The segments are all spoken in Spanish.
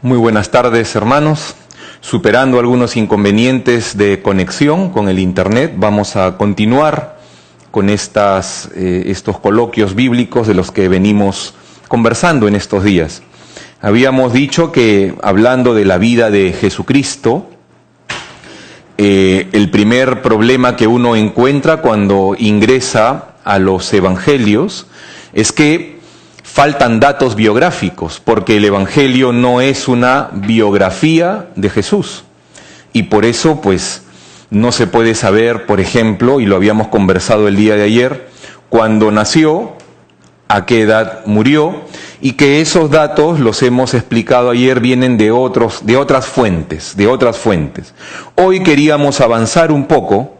Muy buenas tardes, hermanos. Superando algunos inconvenientes de conexión con el Internet, vamos a continuar con estos coloquios bíblicos de los que venimos conversando en estos días. Habíamos dicho que, hablando de la vida de Jesucristo, el primer problema que uno encuentra cuando ingresa a los evangelios es que faltan datos biográficos, porque el Evangelio no es una biografía de Jesús. Y por eso, pues, no se puede saber, por ejemplo, y lo habíamos conversado el día de ayer, cuándo nació, a qué edad murió, y que esos datos, los hemos explicado ayer, vienen de otras fuentes. Hoy queríamos avanzar un poco,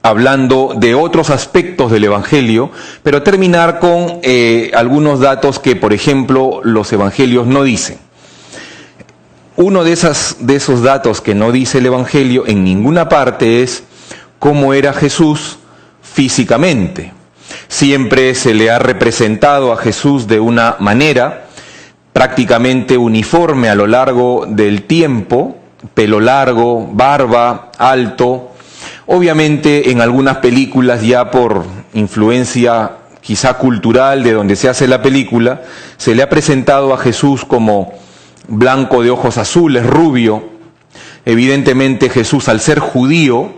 hablando de otros aspectos del Evangelio, pero terminar con algunos datos que, por ejemplo, los Evangelios no dicen. Uno de esos datos que no dice el Evangelio en ninguna parte es cómo era Jesús físicamente. Siempre se le ha representado a Jesús de una manera prácticamente uniforme a lo largo del tiempo: pelo largo, barba, alto. Obviamente en algunas películas, ya por influencia quizá cultural de donde se hace la película, se le ha presentado a Jesús como blanco de ojos azules, rubio. Evidentemente Jesús, al ser judío,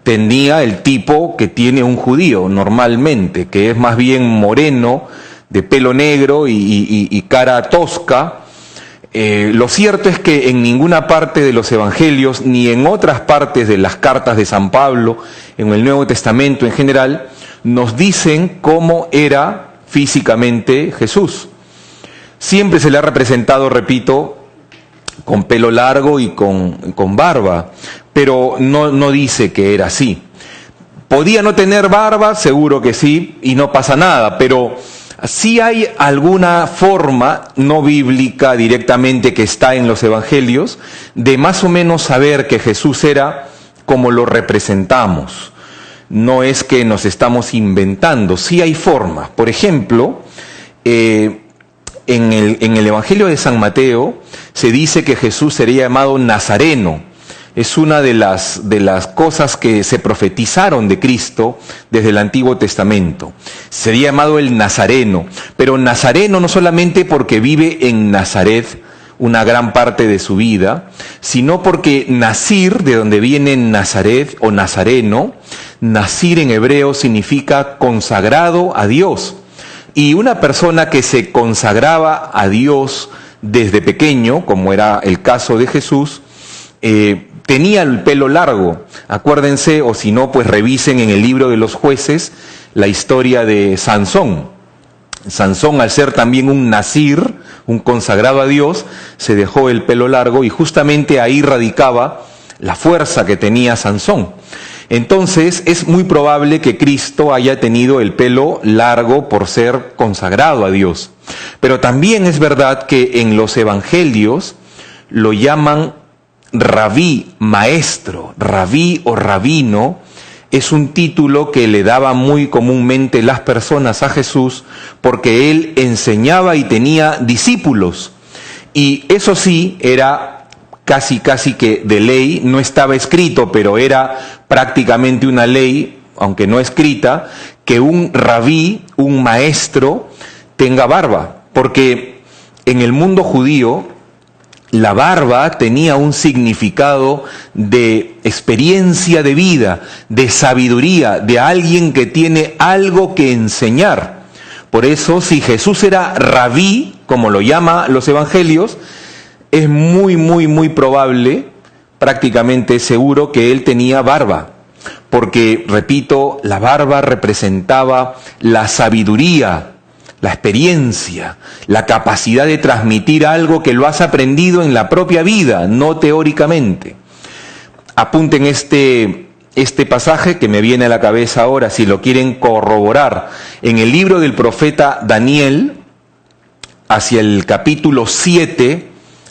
tenía el tipo que tiene un judío normalmente, que es más bien moreno, de pelo negro y cara tosca. Lo cierto es que en ninguna parte de los evangelios, ni en otras partes de las cartas de San Pablo, en el Nuevo Testamento en general, nos dicen cómo era físicamente Jesús. Siempre se le ha representado, repito, con pelo largo y con barba, pero no dice que era así. ¿Podía no tener barba? Seguro que sí, y no pasa nada, pero sí hay alguna forma no bíblica directamente que está en los evangelios de más o menos saber que Jesús era como lo representamos. No es que nos estamos inventando, sí hay formas. Por ejemplo, en el Evangelio de San Mateo se dice que Jesús sería llamado Nazareno. Es una de las cosas que se profetizaron de Cristo desde el Antiguo Testamento. Sería llamado el Nazareno, pero Nazareno no solamente porque vive en Nazaret una gran parte de su vida, sino porque Nazir, de donde viene Nazaret o Nazareno, Nazir en hebreo significa consagrado a Dios. Y una persona que se consagraba a Dios desde pequeño, como era el caso de Jesús, tenía el pelo largo. Acuérdense, o si no, pues revisen en el libro de los Jueces la historia de Sansón. Sansón, al ser también un nazir, un consagrado a Dios, se dejó el pelo largo y justamente ahí radicaba la fuerza que tenía Sansón. Entonces es muy probable que Cristo haya tenido el pelo largo por ser consagrado a Dios. Pero también es verdad que en los evangelios lo llaman rabí, maestro. Rabí o rabino es un título que le daba muy comúnmente las personas a Jesús porque él enseñaba y tenía discípulos. Y eso sí, era casi que de ley, no estaba escrito, pero era prácticamente una ley, aunque no escrita, que un rabí, un maestro, tenga barba. Porque en el mundo judío la barba tenía un significado de experiencia de vida, de sabiduría, de alguien que tiene algo que enseñar. Por eso, si Jesús era rabí, como lo llama los evangelios, es muy probable, prácticamente seguro, que él tenía barba. Porque, repito, la barba representaba la sabiduría, la experiencia, la capacidad de transmitir algo que lo has aprendido en la propia vida, no teóricamente. Apunten este pasaje que me viene a la cabeza ahora, si lo quieren corroborar. En el libro del profeta Daniel, hacia el capítulo 7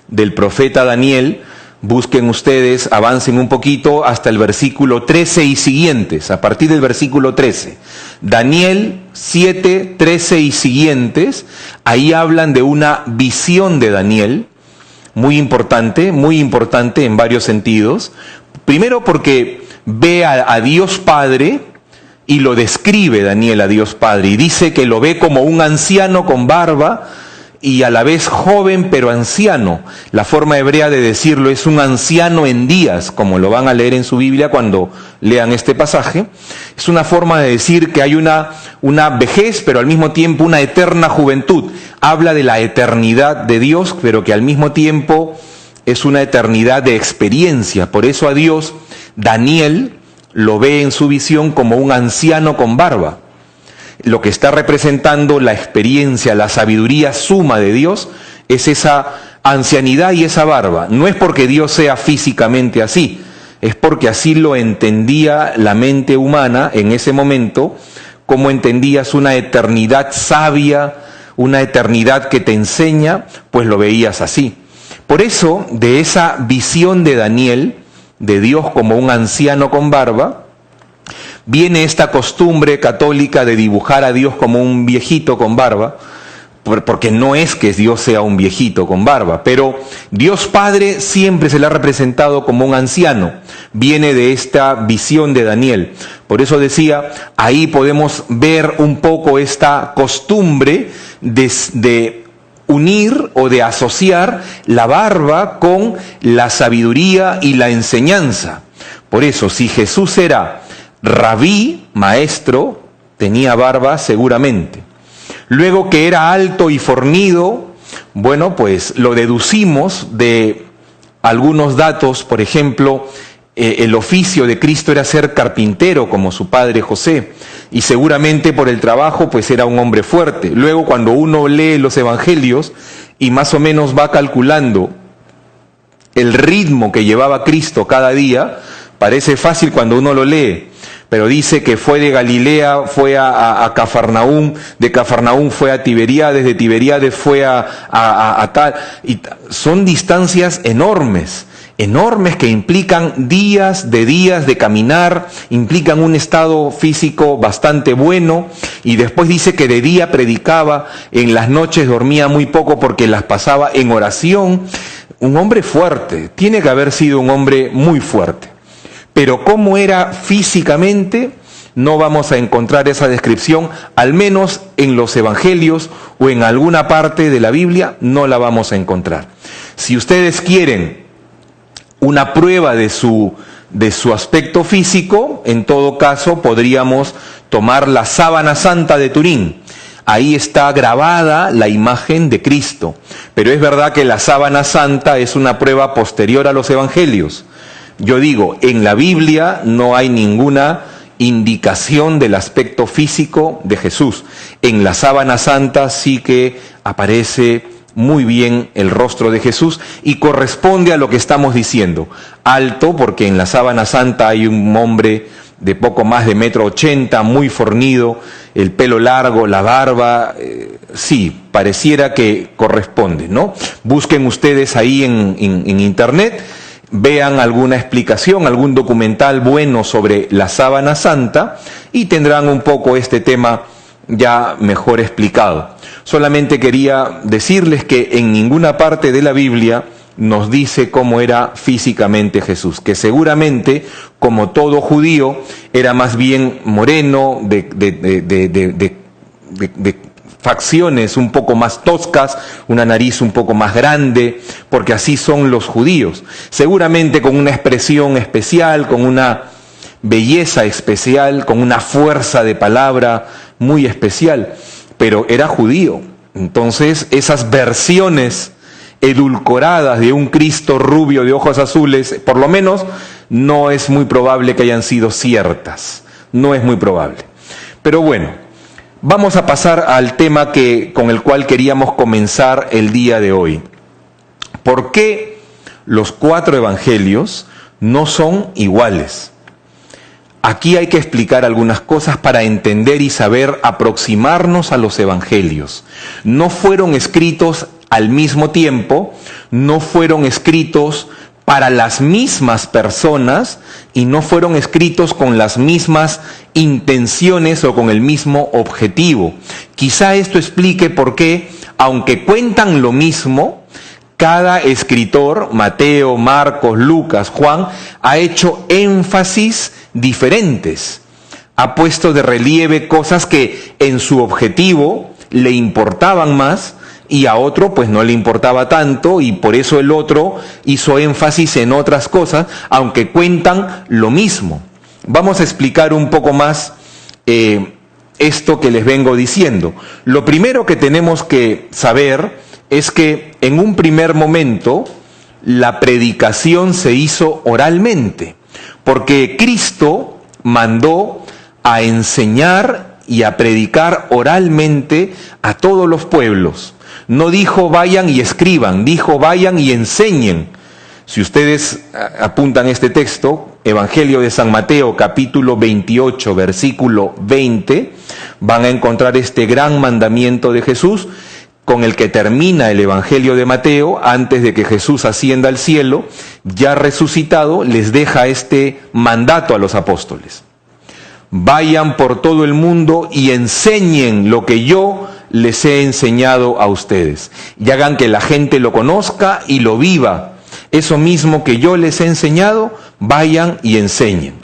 del profeta Daniel, Busquen ustedes, avancen un poquito hasta el versículo 13 y siguientes, a partir del versículo 13. Daniel 7, 13 y siguientes, ahí hablan de una visión de Daniel, muy importante en varios sentidos. Primero porque ve a Dios Padre y lo describe Daniel a Dios Padre, y dice que lo ve como un anciano con barba, y a la vez joven pero anciano. La forma hebrea de decirlo es un anciano en días, como lo van a leer en su Biblia cuando lean este pasaje. Es una forma de decir que hay una vejez, pero al mismo tiempo una eterna juventud. Habla de la eternidad de Dios, pero que al mismo tiempo es una eternidad de experiencia. Por eso a Dios, Daniel lo ve en su visión como un anciano con barba. Lo que está representando la experiencia, la sabiduría suma de Dios, es esa ancianidad y esa barba. No es porque Dios sea físicamente así, es porque así lo entendía la mente humana en ese momento, como entendías una eternidad sabia, una eternidad que te enseña, pues lo veías así. Por eso, de esa visión de Daniel, de Dios como un anciano con barba, viene esta costumbre católica de dibujar a Dios como un viejito con barba, porque no es que Dios sea un viejito con barba, pero Dios Padre siempre se le ha representado como un anciano. Viene de esta visión de Daniel. Por eso decía, ahí podemos ver un poco esta costumbre de unir o de asociar la barba con la sabiduría y la enseñanza. Por eso, si Jesús era rabí, maestro, tenía barba seguramente. Luego que era alto y fornido, bueno, pues lo deducimos de algunos datos. Por ejemplo, el oficio de Cristo era ser carpintero, como su padre José, y seguramente por el trabajo pues era un hombre fuerte. Luego, cuando uno lee los evangelios y más o menos va calculando el ritmo que llevaba Cristo cada día, parece fácil cuando uno lo lee, pero dice que fue de Galilea, fue a Cafarnaúm, de Cafarnaúm fue a Tiberíades, de Tiberíades fue a tal, y son distancias enormes que implican días de caminar, implican un estado físico bastante bueno, y después dice que de día predicaba, en las noches dormía muy poco porque las pasaba en oración. Un hombre fuerte, tiene que haber sido un hombre muy fuerte. Pero cómo era físicamente, no vamos a encontrar esa descripción, al menos en los evangelios o en alguna parte de la Biblia, no la vamos a encontrar. Si ustedes quieren una prueba de su aspecto físico, en todo caso podríamos tomar la sábana santa de Turín. Ahí está grabada la imagen de Cristo. Pero es verdad que la sábana santa es una prueba posterior a los evangelios. Yo digo, en la Biblia no hay ninguna indicación del aspecto físico de Jesús. En la sábana santa sí que aparece muy bien el rostro de Jesús y corresponde a lo que estamos diciendo. Alto, porque en la sábana santa hay un hombre de poco más de 1,80 m, muy fornido, el pelo largo, la barba, sí, pareciera que corresponde, ¿no? Busquen ustedes ahí en internet, vean alguna explicación, algún documental bueno sobre la sábana santa y tendrán un poco este tema ya mejor explicado. Solamente quería decirles que en ninguna parte de la Biblia nos dice cómo era físicamente Jesús, que seguramente, como todo judío, era más bien moreno, de facciones un poco más toscas, una nariz un poco más grande, porque así son los judíos. Seguramente con una expresión especial, con una belleza especial, con una fuerza de palabra muy especial, pero era judío. Entonces, esas versiones edulcoradas de un Cristo rubio de ojos azules, por lo menos, no es muy probable que hayan sido ciertas. No es muy probable. Pero bueno, vamos a pasar al tema con el cual queríamos comenzar el día de hoy. ¿Por qué los 4 evangelios no son iguales? Aquí hay que explicar algunas cosas para entender y saber aproximarnos a los evangelios. No fueron escritos al mismo tiempo, no fueron escritos para las mismas personas y no fueron escritos con las mismas intenciones o con el mismo objetivo. Quizá esto explique por qué, aunque cuentan lo mismo, cada escritor, Mateo, Marcos, Lucas, Juan, ha hecho énfasis diferentes. Ha puesto de relieve cosas que en su objetivo le importaban más y a otro pues no le importaba tanto, y por eso el otro hizo énfasis en otras cosas, aunque cuentan lo mismo. Vamos a explicar un poco más esto que les vengo diciendo. Lo primero que tenemos que saber es que en un primer momento la predicación se hizo oralmente, porque Cristo mandó a enseñar y a predicar oralmente a todos los pueblos. No dijo vayan y escriban, dijo vayan y enseñen. Si ustedes apuntan este texto, Evangelio de San Mateo, capítulo 28, versículo 20, van a encontrar este gran mandamiento de Jesús, con el que termina el Evangelio de Mateo. Antes de que Jesús ascienda al cielo, ya resucitado, les deja este mandato a los apóstoles. Vayan por todo el mundo y enseñen lo que yo les he enseñado a ustedes. Y hagan que la gente lo conozca y lo viva. Eso mismo que yo les he enseñado, vayan y enseñen.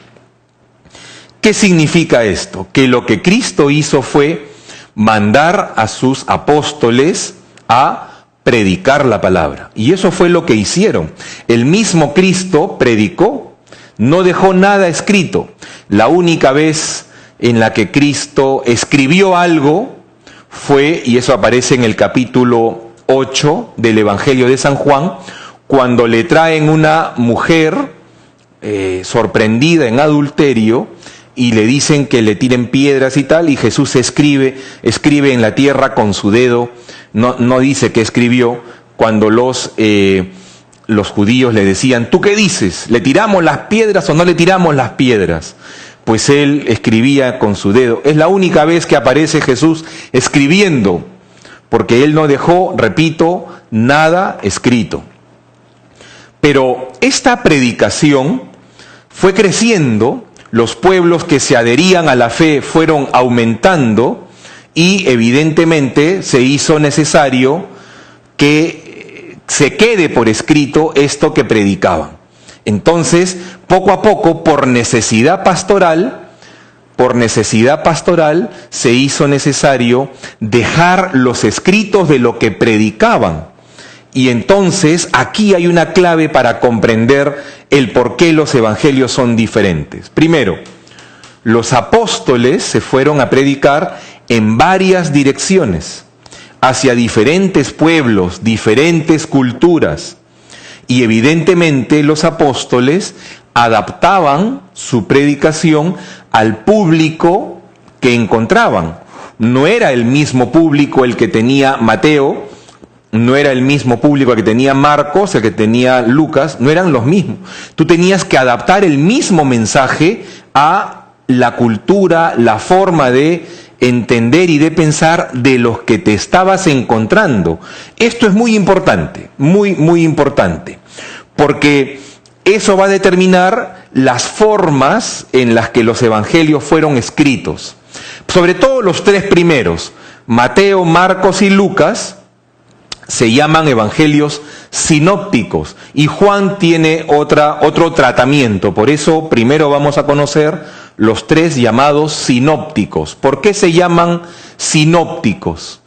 ¿Qué significa esto? Que lo que Cristo hizo fue mandar a sus apóstoles a predicar la palabra. Y eso fue lo que hicieron. El mismo Cristo predicó, no dejó nada escrito. La única vez en la que Cristo escribió algo fue, y eso aparece en el capítulo 8 del Evangelio de San Juan, cuando le traen una mujer sorprendida en adulterio y le dicen que le tiren piedras y tal, y Jesús escribe en la tierra con su dedo. No dice que escribió. Cuando los judíos le decían, ¿tú qué dices? ¿Le tiramos las piedras o no le tiramos las piedras? Pues él escribía con su dedo. Es la única vez que aparece Jesús escribiendo, porque él no dejó, repito, nada escrito. Pero esta predicación fue creciendo, los pueblos que se adherían a la fe fueron aumentando y evidentemente se hizo necesario que se quede por escrito esto que predicaban. Entonces, poco a poco, por necesidad pastoral, se hizo necesario dejar los escritos de lo que predicaban. Y entonces aquí hay una clave para comprender el por qué los evangelios son diferentes. Primero, los apóstoles se fueron a predicar en varias direcciones, hacia diferentes pueblos, diferentes culturas. Y evidentemente los apóstoles adaptaban su predicación al público que encontraban. No era el mismo público el que tenía Mateo, no era el mismo público el que tenía Marcos, el que tenía Lucas, no eran los mismos. Tú tenías que adaptar el mismo mensaje a la cultura, la forma de entender y de pensar de los que te estabas encontrando. Esto es muy importante, muy importante, porque eso va a determinar las formas en las que los evangelios fueron escritos. Sobre todo los tres primeros, Mateo, Marcos y Lucas, se llaman evangelios sinópticos, y Juan tiene otro tratamiento. Por eso primero vamos a conocer los tres llamados sinópticos. ¿Por qué se llaman sinópticos?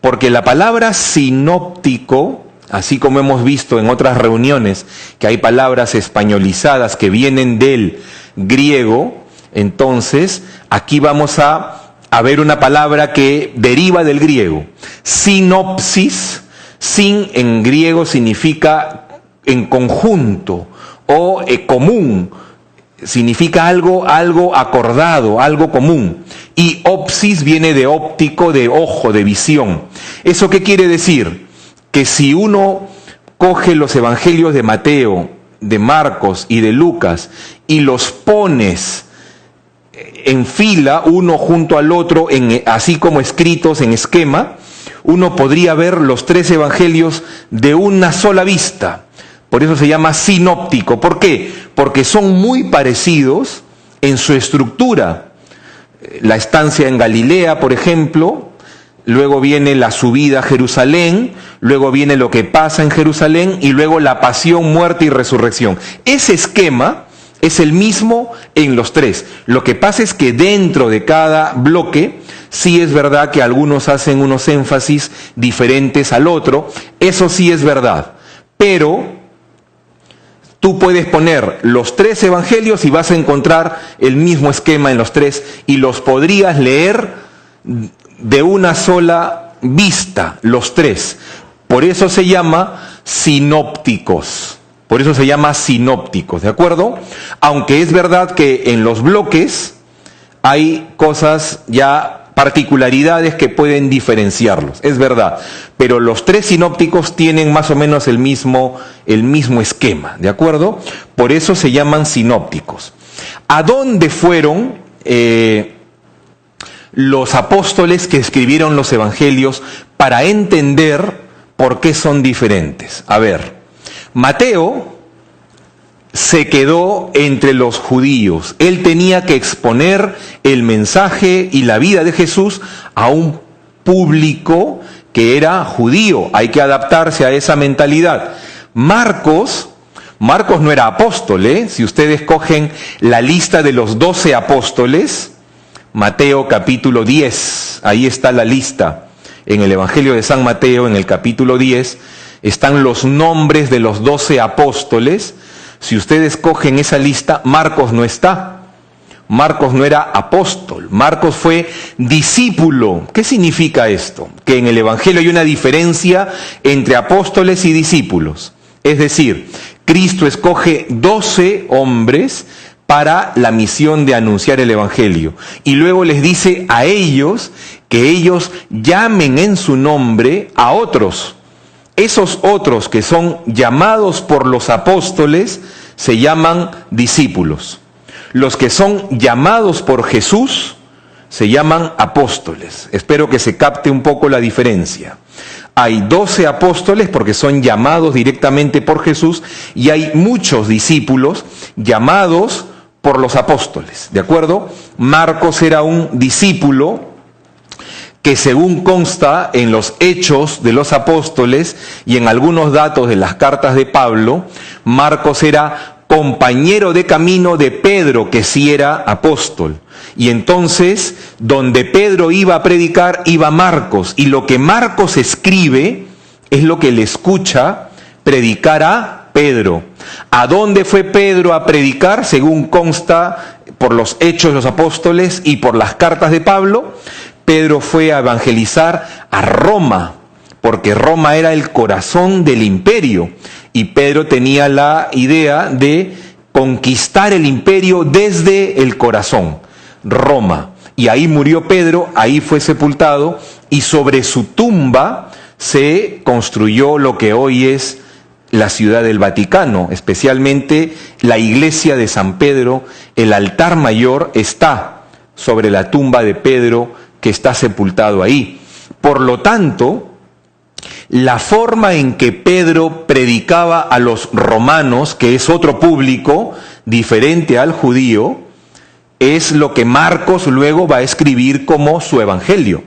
Porque la palabra sinóptico, así como hemos visto en otras reuniones que hay palabras españolizadas que vienen del griego, entonces aquí vamos a ver una palabra que deriva del griego. Sinopsis. Sin en griego significa en conjunto o común, significa algo acordado, algo común. Y opsis viene de óptico, de ojo, de visión. ¿Eso qué quiere decir? Que si uno coge los evangelios de Mateo, de Marcos y de Lucas y los pones en fila, uno junto al otro, así como escritos en esquema, uno podría ver los tres evangelios de una sola vista, Por eso se llama sinóptico. ¿Por qué? Porque son muy parecidos en su estructura. La estancia en Galilea, por ejemplo, luego viene la subida a Jerusalén, luego viene lo que pasa en Jerusalén y luego la pasión, muerte y resurrección. Ese esquema es el mismo en los tres. Lo que pasa es que dentro de cada bloque, sí es verdad que algunos hacen unos énfasis diferentes al otro, eso sí es verdad, pero tú puedes poner los tres evangelios y vas a encontrar el mismo esquema en los tres y los podrías leer de una sola vista, los tres. Por eso se llama sinópticos. Por eso se llama sinópticos, ¿de acuerdo? Aunque es verdad que en los bloques hay cosas ya, particularidades que pueden diferenciarlos, es verdad. Pero los tres sinópticos tienen más o menos el mismo esquema, ¿de acuerdo? Por eso se llaman sinópticos. ¿A dónde fueron los apóstoles que escribieron los evangelios para entender por qué son diferentes? A ver, Mateo se quedó entre los judíos. Él tenía que exponer el mensaje y la vida de Jesús a un público que era judío. Hay que adaptarse a esa mentalidad. Marcos no era apóstol, ¿eh? Si ustedes cogen la lista de los 12 apóstoles, Mateo capítulo 10, ahí está la lista. En el Evangelio de San Mateo, en el capítulo 10, están los nombres de los 12 apóstoles. Si ustedes cogen esa lista, Marcos no está. Marcos no era apóstol, Marcos fue discípulo. ¿Qué significa esto? Que en el Evangelio hay una diferencia entre apóstoles y discípulos. Es decir, Cristo escoge 12 hombres para la misión de anunciar el Evangelio. Y luego les dice a ellos que ellos llamen en su nombre a otros. Esos otros que son llamados por los apóstoles se llaman discípulos. Los que son llamados por Jesús se llaman apóstoles. Espero que se capte un poco la diferencia. Hay 12 apóstoles porque son llamados directamente por Jesús y hay muchos discípulos llamados por los apóstoles. ¿De acuerdo? Marcos era un discípulo que, según consta en los Hechos de los Apóstoles y en algunos datos de las cartas de Pablo, Marcos era compañero de camino de Pedro, que sí era apóstol. Y entonces, donde Pedro iba a predicar, iba Marcos. Y lo que Marcos escribe es lo que le escucha predicar a Pedro. ¿A dónde fue Pedro a predicar? Según consta por los Hechos de los Apóstoles y por las cartas de Pablo, Pedro fue a evangelizar a Roma, porque Roma era el corazón del imperio. Y Pedro tenía la idea de conquistar el imperio desde el corazón, Roma. Y ahí murió Pedro, ahí fue sepultado, y sobre su tumba se construyó lo que hoy es la Ciudad del Vaticano, especialmente la iglesia de San Pedro. El altar mayor está sobre la tumba de Pedro, que está sepultado ahí. Por lo tanto, la forma en que Pedro predicaba a los romanos, que es otro público diferente al judío, es lo que Marcos luego va a escribir como su evangelio.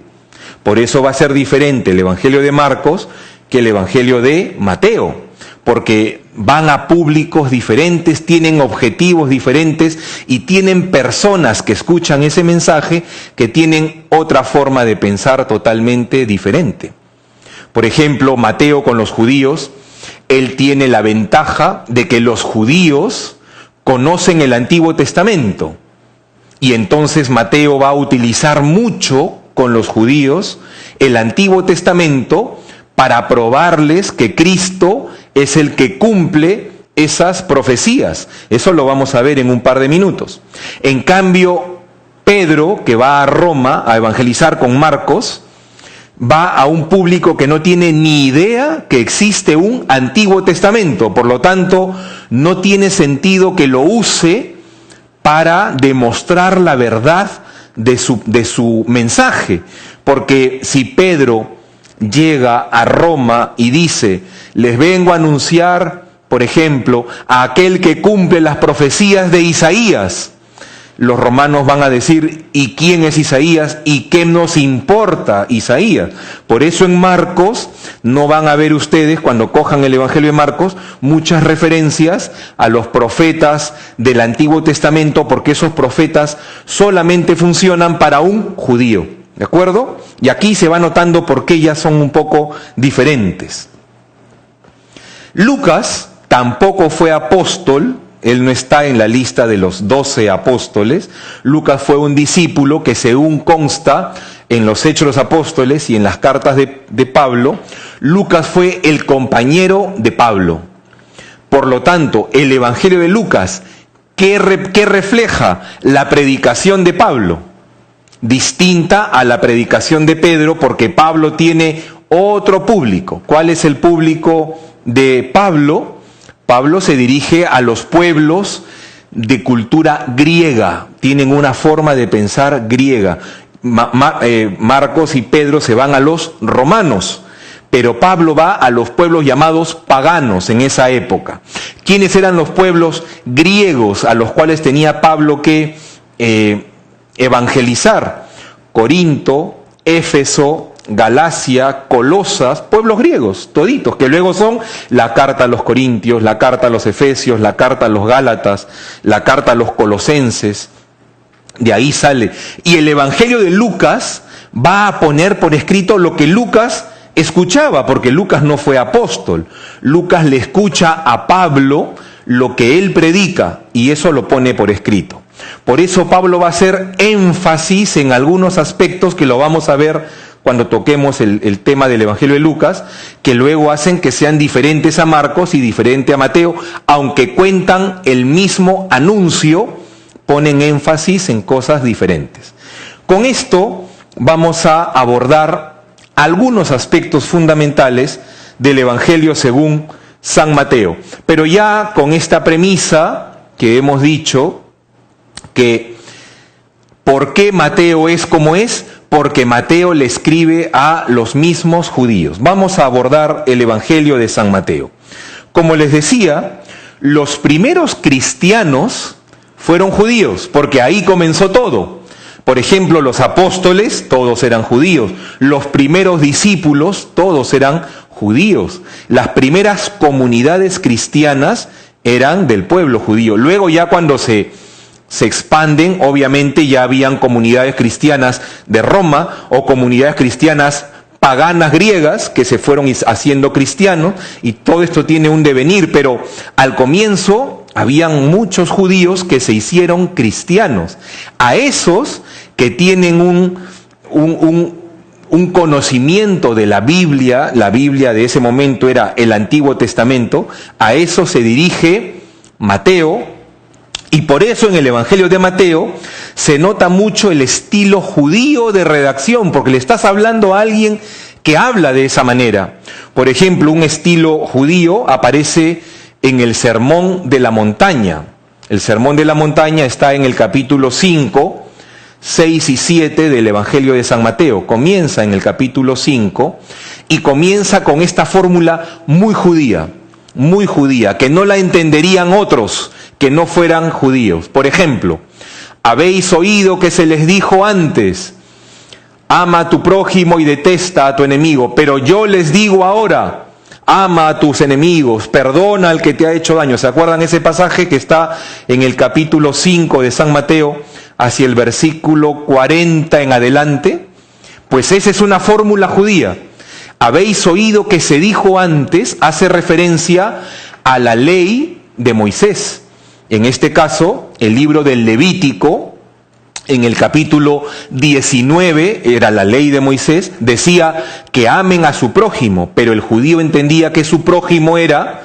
Por eso va a ser diferente el evangelio de Marcos que el evangelio de Mateo, porque van a públicos diferentes, tienen objetivos diferentes y tienen personas que escuchan ese mensaje que tienen otra forma de pensar totalmente diferente. Por ejemplo, Mateo con los judíos, él tiene la ventaja de que los judíos conocen el Antiguo Testamento y entonces Mateo va a utilizar mucho con los judíos el Antiguo Testamento para probarles que Cristo es el que cumple esas profecías. Eso lo vamos a ver en un par de minutos. En cambio, Pedro, que va a Roma a evangelizar con Marcos, va a un público que no tiene ni idea que existe un Antiguo Testamento. Por lo tanto, no tiene sentido que lo use para demostrar la verdad de su mensaje. Porque si Pedro llega a Roma y dice, les vengo a anunciar por ejemplo, a aquel que cumple las profecías de Isaías. Los romanos van a decir, ¿y quién es Isaías? ¿Y qué nos importa Isaías? Por eso en Marcos no van a ver ustedes, cuando cojan el Evangelio de Marcos, muchas referencias a los profetas del Antiguo Testamento, porque esos profetas solamente funcionan para un judío, ¿de acuerdo? Y aquí se va notando por qué ya son un poco diferentes. Lucas tampoco fue apóstol. Él no está en la lista de los 12 apóstoles. Lucas fue un discípulo que, según consta en los Hechos de los Apóstoles y en las cartas de Pablo, Lucas fue el compañero de Pablo. Por lo tanto, el Evangelio de Lucas, ¿qué refleja? La predicación de Pablo, distinta a la predicación de Pedro, porque Pablo tiene otro público. ¿Cuál es el público de Pablo? Pablo se dirige a los pueblos de cultura griega, tienen una forma de pensar griega. Marcos y Pedro se van a los romanos, pero Pablo va a los pueblos llamados paganos en esa época. ¿Quiénes eran los pueblos griegos a los cuales tenía Pablo que evangelizar? Corinto, Éfeso, Galacia, Colosas, pueblos griegos, toditos, que luego son la carta a los Corintios, la carta a los Efesios, la carta a los Gálatas, la carta a los Colosenses, de ahí sale. Y el Evangelio de Lucas va a poner por escrito lo que Lucas escuchaba, porque Lucas no fue apóstol. Lucas le escucha a Pablo lo que él predica, y eso lo pone por escrito. Por eso Pablo va a hacer énfasis en algunos aspectos que lo vamos a ver cuando toquemos el tema del Evangelio de Lucas, que luego hacen que sean diferentes a Marcos y diferente a Mateo, aunque cuentan el mismo anuncio, ponen énfasis en cosas diferentes. Con esto vamos a abordar algunos aspectos fundamentales del Evangelio según San Mateo. Pero ya con esta premisa que hemos dicho, que ¿por qué Mateo es como es? Porque Mateo le escribe a los mismos judíos. Vamos a abordar el Evangelio de San Mateo. Como les decía, los primeros cristianos fueron judíos, porque ahí comenzó todo. Por ejemplo, los apóstoles, todos eran judíos. Los primeros discípulos, todos eran judíos. Las primeras comunidades cristianas eran del pueblo judío. Luego ya cuando se expanden, obviamente ya habían comunidades cristianas de Roma o comunidades cristianas paganas griegas que se fueron haciendo cristianos, y todo esto tiene un devenir, pero al comienzo habían muchos judíos que se hicieron cristianos. A esos que tienen un conocimiento de la Biblia de ese momento era el Antiguo Testamento, a eso se dirige Mateo. Y por eso en el Evangelio de Mateo se nota mucho el estilo judío de redacción, porque le estás hablando a alguien que habla de esa manera. Por ejemplo, un estilo judío aparece en el Sermón de la Montaña. El Sermón de la Montaña está en el capítulo 5, 6 y 7 del Evangelio de San Mateo. Comienza en el capítulo 5 y comienza con esta fórmula muy judía, que no la entenderían otros que no fueran judíos. Por ejemplo, habéis oído que se les dijo antes, ama a tu prójimo y detesta a tu enemigo, pero yo les digo ahora, ama a tus enemigos, perdona al que te ha hecho daño. ¿Se acuerdan ese pasaje que está en el capítulo 5 de San Mateo, hacia el versículo 40 en adelante? Pues esa es una fórmula judía. Habéis oído que se dijo antes, hace referencia a la ley de Moisés. En este caso, el libro del Levítico, en el capítulo 19, era la ley de Moisés, decía que amen a su prójimo, pero el judío entendía que su prójimo era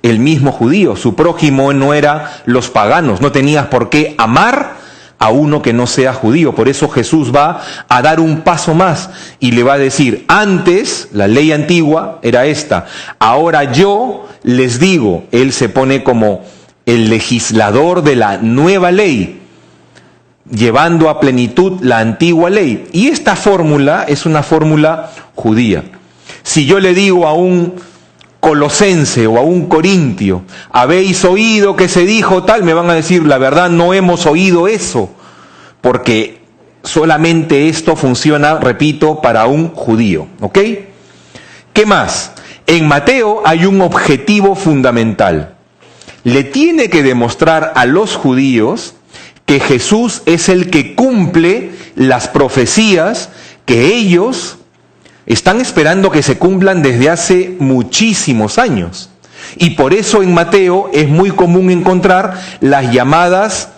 el mismo judío, su prójimo no era los paganos, no tenías por qué amar a uno que no sea judío. Por eso Jesús va a dar un paso más y le va a decir, antes la ley antigua era esta, ahora yo les digo, él se pone como el legislador de la nueva ley, llevando a plenitud la antigua ley. Y esta fórmula es una fórmula judía. Si yo le digo a un colosense o a un corintio, habéis oído que se dijo tal, me van a decir, la verdad no hemos oído eso, porque solamente esto funciona, repito, para un judío, ¿ok? ¿Qué más? En Mateo hay un objetivo fundamental. Le tiene que demostrar a los judíos que Jesús es el que cumple las profecías que ellos están esperando que se cumplan desde hace muchísimos años. Y por eso en Mateo es muy común encontrar las llamadas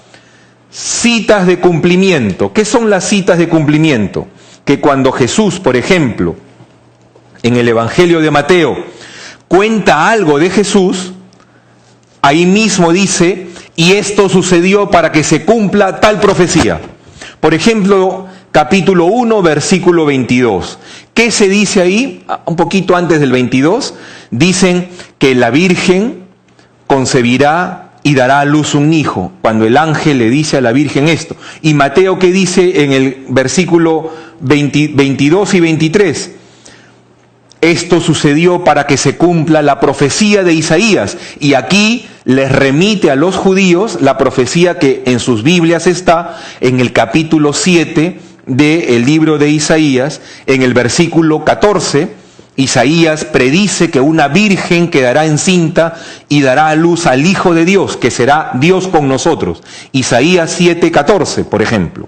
citas de cumplimiento. ¿Qué son las citas de cumplimiento? Que cuando Jesús, por ejemplo, en el Evangelio de Mateo, cuenta algo de Jesús, ahí mismo dice, y esto sucedió para que se cumpla tal profecía. Por ejemplo, capítulo 1, versículo 22. ¿Qué se dice ahí? Un poquito antes del 22, dicen que la Virgen concebirá y dará a luz un hijo, cuando el ángel le dice a la Virgen esto. Y Mateo, ¿qué dice en el versículo 22 y 23? Esto sucedió para que se cumpla la profecía de Isaías. Y aquí les remite a los judíos la profecía que en sus Biblias está en el capítulo 7 del libro de Isaías, en el versículo 14. Isaías predice que una virgen quedará encinta y dará a luz al Hijo de Dios, que será Dios con nosotros. Isaías 7:14, por ejemplo.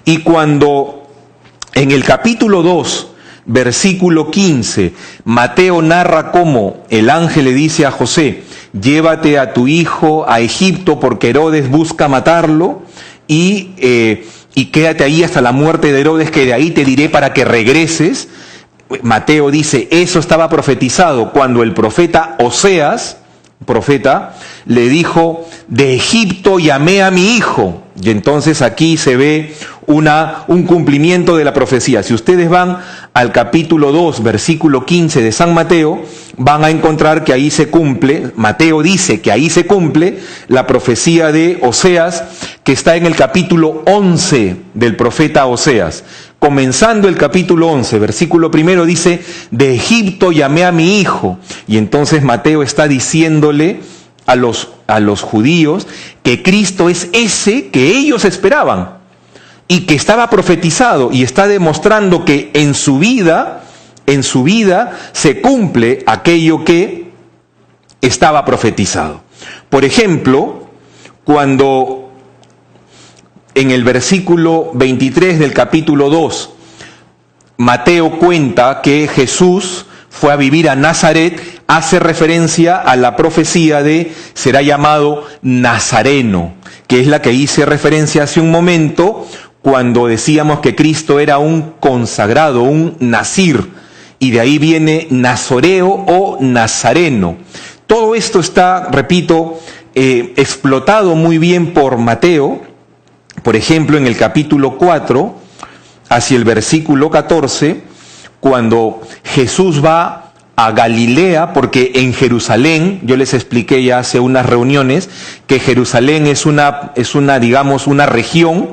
Y cuando en el capítulo 2, versículo 15, Mateo narra cómo el ángel le dice a José, llévate a tu hijo a Egipto porque Herodes busca matarlo y quédate ahí hasta la muerte de Herodes, que de ahí te diré para que regreses. Mateo dice, eso estaba profetizado cuando el profeta Oseas, le dijo, de Egipto llamé a mi hijo. Y entonces aquí se ve un cumplimiento de la profecía. Si ustedes van al capítulo 2, versículo 15 de San Mateo, van a encontrar que ahí se cumple, Mateo dice que ahí se cumple la profecía de Oseas, que está en el capítulo 11 del profeta Oseas. Comenzando el capítulo 11, versículo 1 dice, de Egipto llamé a mi hijo. Y entonces Mateo está diciéndole a los judíos que Cristo es ese que ellos esperaban y que estaba profetizado, y está demostrando que en su vida se cumple aquello que estaba profetizado. Por ejemplo, cuando en el versículo 23 del capítulo 2, Mateo cuenta que Jesús fue a vivir a Nazaret, hace referencia a la profecía de será llamado Nazareno, que es la que hice referencia hace un momento cuando decíamos que Cristo era un consagrado, un nazir, y de ahí viene nazoreo o nazareno. Todo esto está, repito, explotado muy bien por Mateo. Por ejemplo, en el capítulo 4, hacia el versículo 14, cuando Jesús va a Galilea, porque en Jerusalén, yo les expliqué ya hace unas reuniones, que Jerusalén es una digamos, una región,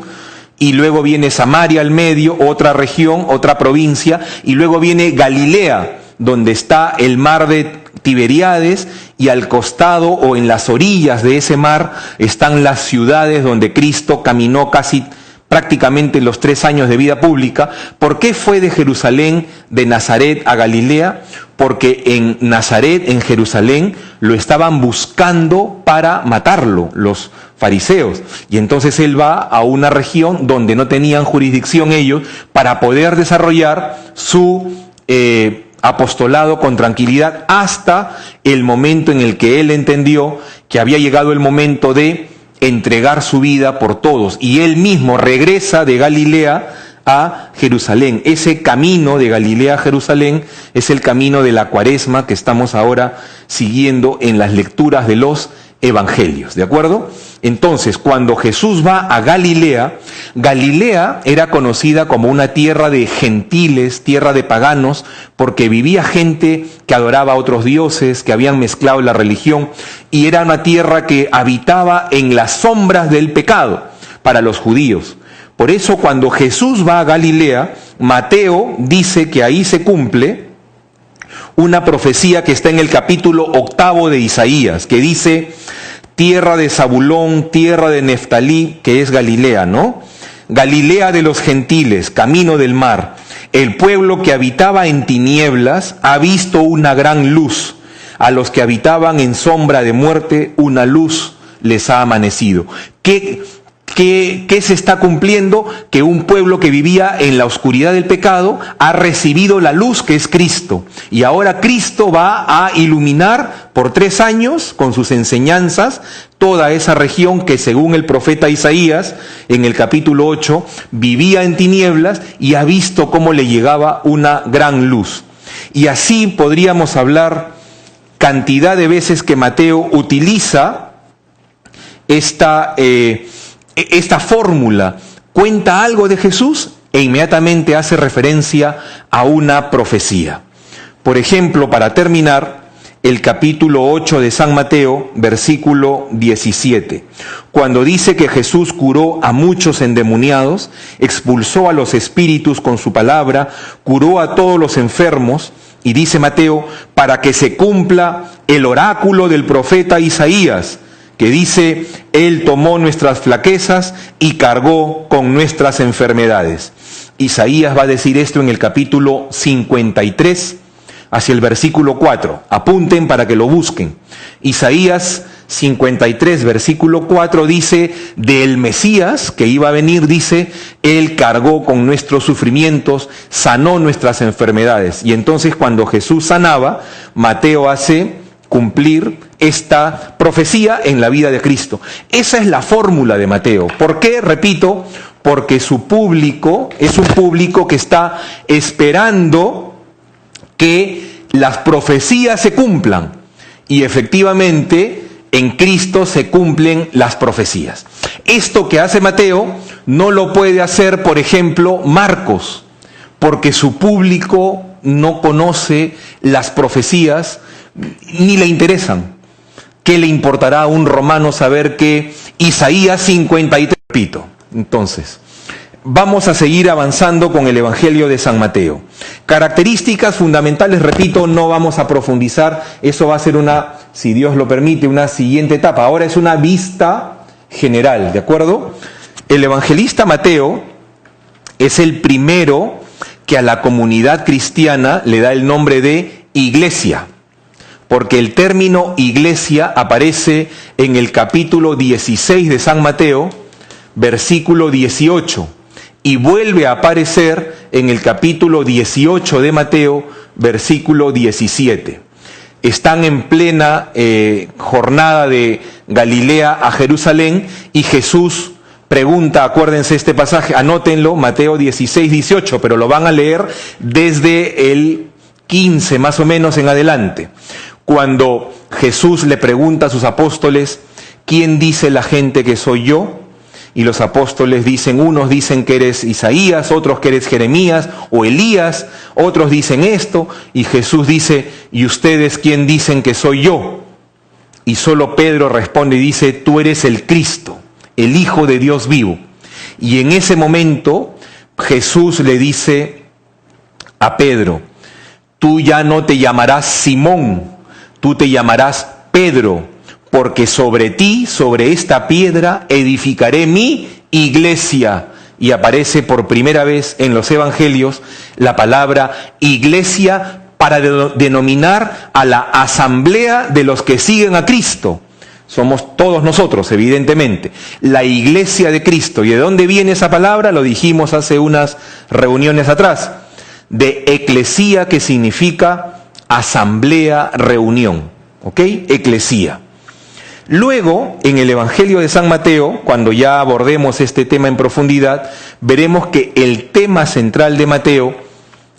y luego viene Samaria al medio, otra región, otra provincia, y luego viene Galilea, donde está el mar de Tiberíades, y al costado o en las orillas de ese mar están las ciudades donde Cristo caminó prácticamente los 3 años de vida pública. ¿Por qué fue de Jerusalén, de Nazaret a Galilea? Porque en Nazaret, en Jerusalén, lo estaban buscando para matarlo los fariseos. Y entonces él va a una región donde no tenían jurisdicción ellos para poder desarrollar su apostolado con tranquilidad hasta el momento en el que él entendió que había llegado el momento de entregar su vida por todos, y él mismo regresa de Galilea a Jerusalén. Ese camino de Galilea a Jerusalén es el camino de la Cuaresma que estamos ahora siguiendo en las lecturas de los evangelios, ¿de acuerdo? Entonces, cuando Jesús va a Galilea, Galilea era conocida como una tierra de gentiles, tierra de paganos, porque vivía gente que adoraba a otros dioses, que habían mezclado la religión, y era una tierra que habitaba en las sombras del pecado para los judíos. Por eso, cuando Jesús va a Galilea, Mateo dice que ahí se cumple una profecía que está en el capítulo 8 de Isaías, que dice: tierra de Zabulón, tierra de Neftalí, que es Galilea, ¿no? Galilea de los gentiles, camino del mar. El pueblo que habitaba en tinieblas ha visto una gran luz. A los que habitaban en sombra de muerte, una luz les ha amanecido. ¿Qué se está cumpliendo? Que un pueblo que vivía en la oscuridad del pecado ha recibido la luz que es Cristo. Y ahora Cristo va a iluminar por 3 años con sus enseñanzas toda esa región que, según el profeta Isaías, en el capítulo 8, vivía en tinieblas y ha visto cómo le llegaba una gran luz. Y así podríamos hablar cantidad de veces que Mateo utiliza esta fórmula. Cuenta algo de Jesús e inmediatamente hace referencia a una profecía. Por ejemplo, para terminar, el capítulo 8 de San Mateo, versículo 17, cuando dice que Jesús curó a muchos endemoniados, expulsó a los espíritus con su palabra, curó a todos los enfermos, y dice Mateo, para que se cumpla el oráculo del profeta Isaías, que dice: Él tomó nuestras flaquezas y cargó con nuestras enfermedades. Isaías va a decir esto en el capítulo 53, hacia el versículo 4. Apunten para que lo busquen. Isaías 53, versículo 4 dice: del Mesías que iba a venir, dice: Él cargó con nuestros sufrimientos, sanó nuestras enfermedades. Y entonces, cuando Jesús sanaba, Mateo hace cumplir esta profecía en la vida de Cristo. Esa es la fórmula de Mateo. ¿Por qué? Repito, porque su público es un público que está esperando que las profecías se cumplan. Y efectivamente, en Cristo se cumplen las profecías. Esto que hace Mateo no lo puede hacer, por ejemplo, Marcos, porque su público no conoce las profecías ni le interesan. ¿Qué le importará a un romano saber que Isaías 53? Repito, entonces, vamos a seguir avanzando con el Evangelio de San Mateo. Características fundamentales, repito, no vamos a profundizar. Eso va a ser si Dios lo permite, una siguiente etapa. Ahora es una vista general, ¿de acuerdo? El evangelista Mateo es el primero que a la comunidad cristiana le da el nombre de iglesia, porque el término iglesia aparece en el capítulo 16 de San Mateo, versículo 18, y vuelve a aparecer en el capítulo 18 de Mateo, versículo 17. Están en plena jornada de Galilea a Jerusalén y Jesús pregunta, acuérdense este pasaje, anótenlo, Mateo 16, 18, pero lo van a leer desde el 15 más o menos en adelante. Cuando Jesús le pregunta a sus apóstoles: ¿quién dice la gente que soy yo? Y los apóstoles dicen, unos dicen que eres Isaías, otros que eres Jeremías o Elías, otros dicen esto, y Jesús dice: ¿y ustedes quién dicen que soy yo? Y solo Pedro responde y dice: tú eres el Cristo, el Hijo de Dios vivo. Y en ese momento Jesús le dice a Pedro: tú ya no te llamarás Simón, tú te llamarás Pedro, porque sobre ti, sobre esta piedra, edificaré mi iglesia. Y aparece por primera vez en los evangelios la palabra iglesia para denominar a la asamblea de los que siguen a Cristo. Somos todos nosotros, evidentemente. La iglesia de Cristo. ¿Y de dónde viene esa palabra? Lo dijimos hace unas reuniones atrás. De eclesía, que significa asamblea, reunión. ¿Ok? Eclesía. Luego, en el Evangelio de San Mateo, cuando ya abordemos este tema en profundidad, veremos que el tema central de Mateo,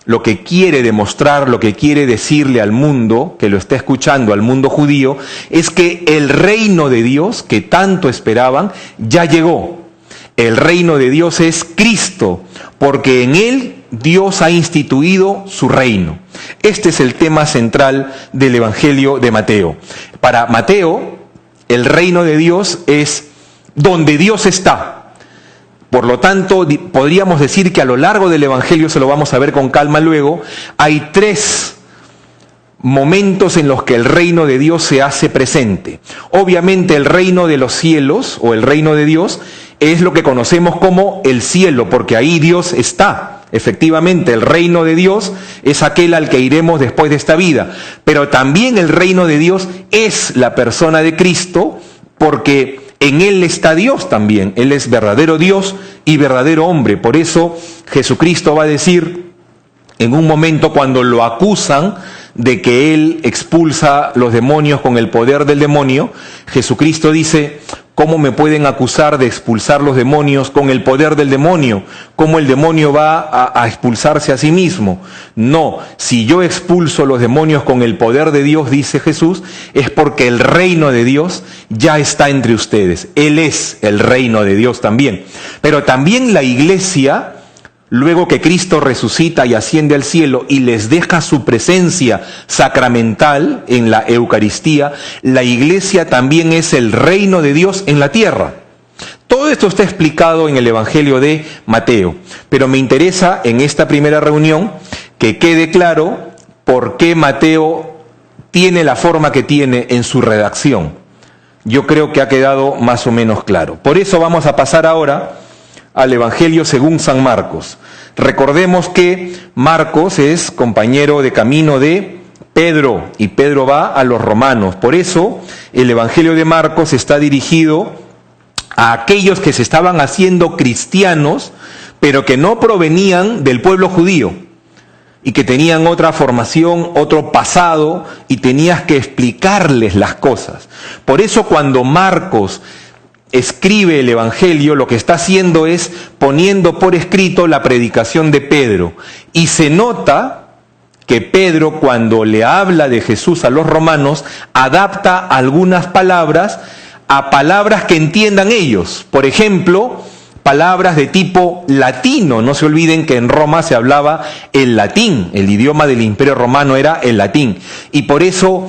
lo que quiere demostrar, lo que quiere decirle al mundo, que lo está escuchando, al mundo judío, es que el reino de Dios, que tanto esperaban, ya llegó. El reino de Dios es Cristo, porque en Él Dios ha instituido su reino. Este es el tema central del Evangelio de Mateo. Para Mateo, el reino de Dios es donde Dios está. Por lo tanto, podríamos decir que a lo largo del Evangelio, se lo vamos a ver con calma luego, hay tres momentos en los que el reino de Dios se hace presente. Obviamente el reino de los cielos o el reino de Dios es lo que conocemos como el cielo, porque ahí Dios está. Efectivamente, el reino de Dios es aquel al que iremos después de esta vida. Pero también el reino de Dios es la persona de Cristo, porque en Él está Dios también. Él es verdadero Dios y verdadero hombre. Por eso Jesucristo va a decir en un momento cuando lo acusan de que Él expulsa los demonios con el poder del demonio, Jesucristo dice: ¿cómo me pueden acusar de expulsar los demonios con el poder del demonio? ¿Cómo el demonio va a expulsarse a sí mismo? No, si yo expulso los demonios con el poder de Dios, dice Jesús, es porque el reino de Dios ya está entre ustedes. Él es el reino de Dios también. Pero también la iglesia, luego que Cristo resucita y asciende al cielo y les deja su presencia sacramental en la Eucaristía, la iglesia también es el reino de Dios en la tierra. Todo esto está explicado en el Evangelio de Mateo, pero me interesa en esta primera reunión que quede claro por qué Mateo tiene la forma que tiene en su redacción. Yo creo que ha quedado más o menos claro. Por eso vamos a pasar ahora al Evangelio según San Marcos. Recordemos que Marcos es compañero de camino de Pedro y Pedro va a los romanos. Por eso el Evangelio de Marcos está dirigido a aquellos que se estaban haciendo cristianos, pero que no provenían del pueblo judío y que tenían otra formación, otro pasado, y tenías que explicarles las cosas. Por eso cuando Marcos escribe el Evangelio, lo que está haciendo es poniendo por escrito la predicación de Pedro. Y se nota que Pedro, cuando le habla de Jesús a los romanos, adapta algunas palabras a palabras que entiendan ellos. Por ejemplo, palabras de tipo latino. No se olviden que en Roma se hablaba el latín. El idioma del Imperio Romano era el latín. Y por eso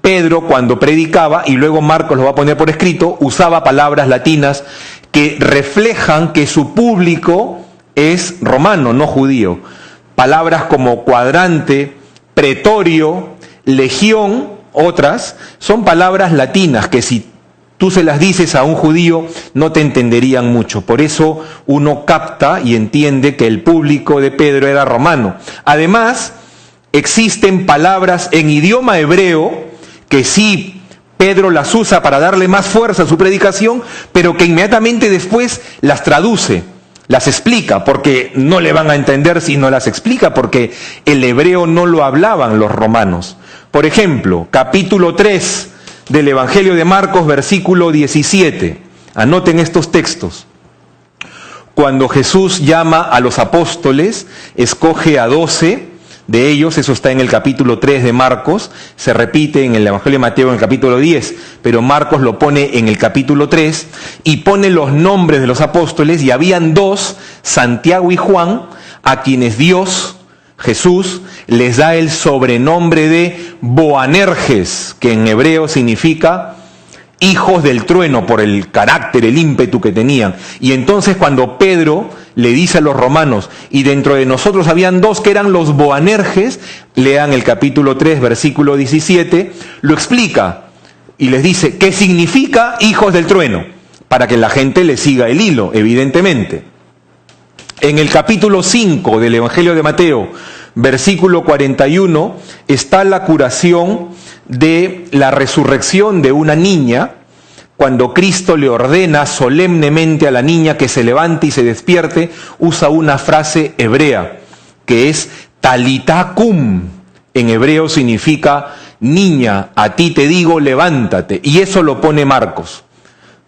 Pedro, cuando predicaba, y luego Marcos lo va a poner por escrito, usaba palabras latinas que reflejan que su público es romano, no judío. Palabras como cuadrante, pretorio, legión, otras, son palabras latinas que si tú se las dices a un judío no te entenderían mucho. Por eso uno capta y entiende que el público de Pedro era romano. Además, existen palabras en idioma hebreo que sí Pedro las usa para darle más fuerza a su predicación, pero que inmediatamente después las traduce, las explica, porque no le van a entender si no las explica, porque el hebreo no lo hablaban los romanos. Por ejemplo, capítulo 3 del Evangelio de Marcos, versículo 17. Anoten estos textos. Cuando Jesús llama a los apóstoles, escoge a 12 de ellos, eso está en el capítulo 3 de Marcos, se repite en el Evangelio de Mateo en el capítulo 10, pero Marcos lo pone en el capítulo 3 y pone los nombres de los apóstoles, y habían dos, Santiago y Juan, a quienes Dios, Jesús, les da el sobrenombre de Boanerges, que en hebreo significa hijos del trueno, por el carácter, el ímpetu que tenían. Y entonces cuando Pedro le dice a los romanos, y dentro de nosotros habían dos que eran los Boanerges, lean el capítulo 3, versículo 17, lo explica y les dice, ¿qué significa hijos del trueno? Para que la gente le siga el hilo, evidentemente. En el capítulo 5 del Evangelio de Mateo, versículo 41, está la curación de la resurrección de una niña, cuando Cristo le ordena solemnemente a la niña que se levante y se despierte. Usa una frase hebrea que es Talitá cum. En hebreo significa niña, a ti te digo, levántate. Y eso lo pone Marcos.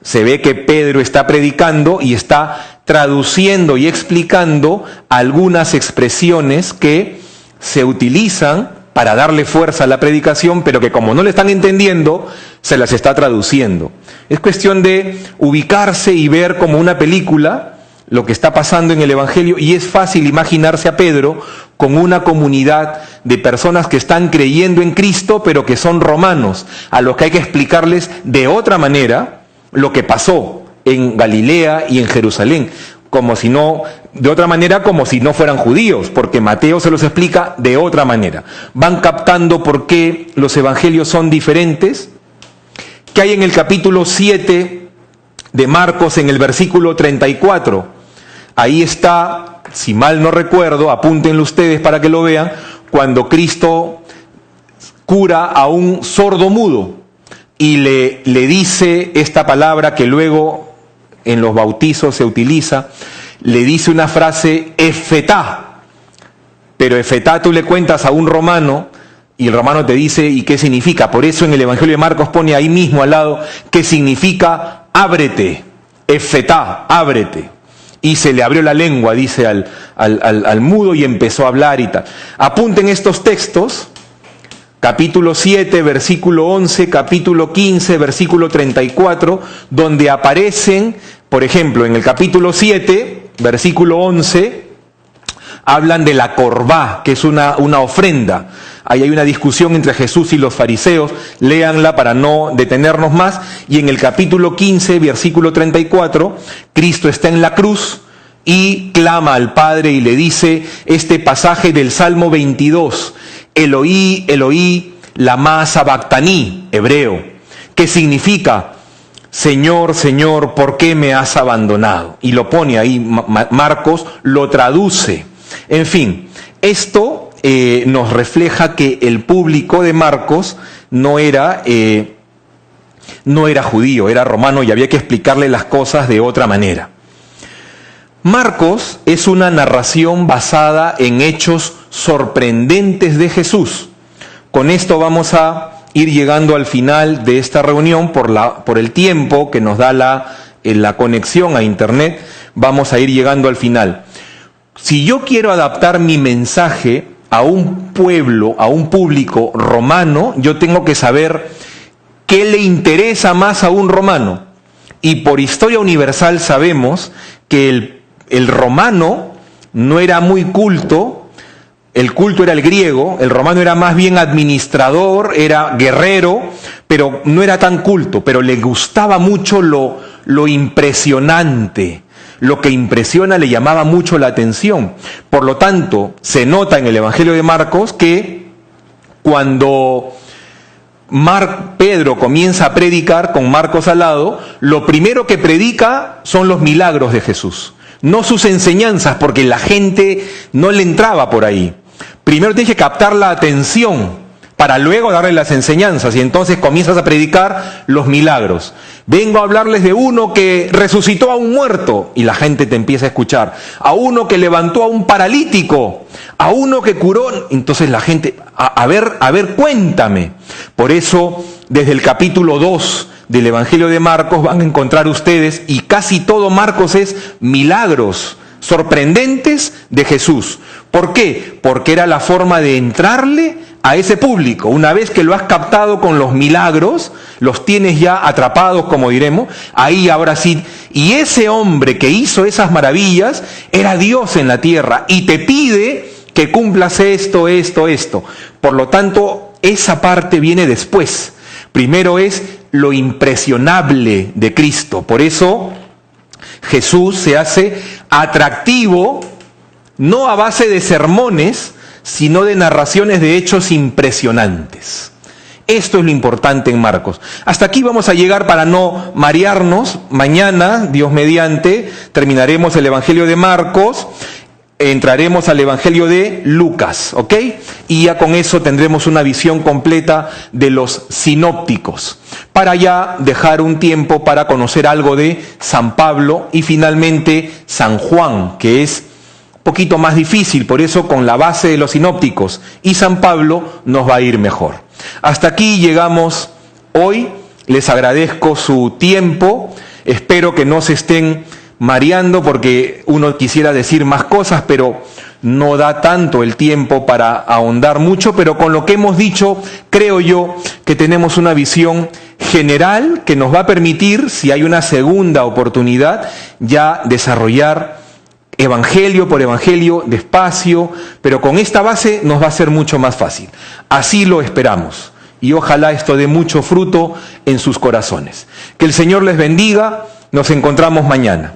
Se ve que Pedro está predicando y está traduciendo y explicando algunas expresiones que se utilizan para darle fuerza a la predicación, pero que como no le están entendiendo, se las está traduciendo. Es cuestión de ubicarse y ver como una película lo que está pasando en el Evangelio, y es fácil imaginarse a Pedro con una comunidad de personas que están creyendo en Cristo, pero que son romanos, a los que hay que explicarles de otra manera lo que pasó en Galilea y en Jerusalén. de otra manera, como si no fueran judíos, porque Mateo se los explica de otra manera. Van captando por qué los evangelios son diferentes. ¿Qué hay en el capítulo 7 de Marcos, en el versículo 34? Ahí está, si mal no recuerdo, apúntenlo ustedes para que lo vean, cuando Cristo cura a un sordo mudo y le dice esta palabra que luego en los bautizos se utiliza, le dice una frase, efetá, pero efetá tú le cuentas a un romano y el romano te dice, ¿y qué significa? Por eso en el Evangelio de Marcos pone ahí mismo al lado, que significa ábrete, efetá, ábrete. Y se le abrió la lengua, dice al mudo, y empezó a hablar y tal. Apunten estos textos, capítulo 7, versículo 11, capítulo 15, versículo 34, donde aparecen, por ejemplo, en el capítulo 7, versículo 11, hablan de la corbá, que es una ofrenda. Ahí hay una discusión entre Jesús y los fariseos, léanla para no detenernos más. Y en el capítulo 15, versículo 34, Cristo está en la cruz y clama al Padre y le dice este pasaje del Salmo 22, Eloí, Eloí, lama sabactaní, hebreo, que significa, Señor, Señor, ¿por qué me has abandonado? Y lo pone ahí, Marcos lo traduce. En fin, esto nos refleja que el público de Marcos no era judío, era romano y había que explicarle las cosas de otra manera. Marcos es una narración basada en hechos sorprendentes de Jesús. Con esto vamos a ir llegando al final de esta reunión por el tiempo que nos da la conexión a internet. Vamos a ir llegando al final. Si yo quiero adaptar mi mensaje a un pueblo, a un público romano, yo tengo que saber qué le interesa más a un romano. Y por historia universal sabemos que el romano no era muy culto, el culto era el griego, el romano era más bien administrador, era guerrero, pero no era tan culto, pero le gustaba mucho lo impresionante. Lo que impresiona le llamaba mucho la atención. Por lo tanto, se nota en el Evangelio de Marcos que cuando Pedro comienza a predicar con Marcos al lado, lo primero que predica son los milagros de Jesús, no sus enseñanzas, porque la gente no le entraba por ahí. Primero tienes que captar la atención para luego darle las enseñanzas, y entonces comienzas a predicar los milagros. Vengo a hablarles de uno que resucitó a un muerto, y la gente te empieza a escuchar. A uno que levantó a un paralítico, a uno que curó. Entonces la gente, a ver, cuéntame. Por eso, desde el capítulo 2 del Evangelio de Marcos van a encontrar ustedes, y casi todo Marcos es milagros sorprendentes de Jesús. ¿Por qué? Porque era la forma de entrarle a ese público. Una vez que lo has captado con los milagros, los tienes ya atrapados, como diremos, ahí ahora sí. Y ese hombre que hizo esas maravillas era Dios en la tierra y te pide que cumplas esto. Por lo tanto, esa parte viene después. Primero es lo impresionable de Cristo. Por eso Jesús se hace atractivo, no a base de sermones, sino de narraciones de hechos impresionantes. Esto es lo importante en Marcos. Hasta aquí vamos a llegar para no marearnos. Mañana, Dios mediante, terminaremos el Evangelio de Marcos, entraremos al Evangelio de Lucas, ¿ok? Y ya con eso tendremos una visión completa de los sinópticos, para ya dejar un tiempo para conocer algo de San Pablo y finalmente San Juan, que es poquito más difícil, por eso con la base de los sinópticos y San Pablo nos va a ir mejor. Hasta aquí llegamos hoy, les agradezco su tiempo, espero que no se estén mareando porque uno quisiera decir más cosas, pero no da tanto el tiempo para ahondar mucho, pero con lo que hemos dicho, creo yo que tenemos una visión general que nos va a permitir, si hay una segunda oportunidad, ya desarrollar evangelio por evangelio, despacio, pero con esta base nos va a ser mucho más fácil. Así lo esperamos. Y ojalá esto dé mucho fruto en sus corazones. Que el Señor les bendiga. Nos encontramos mañana.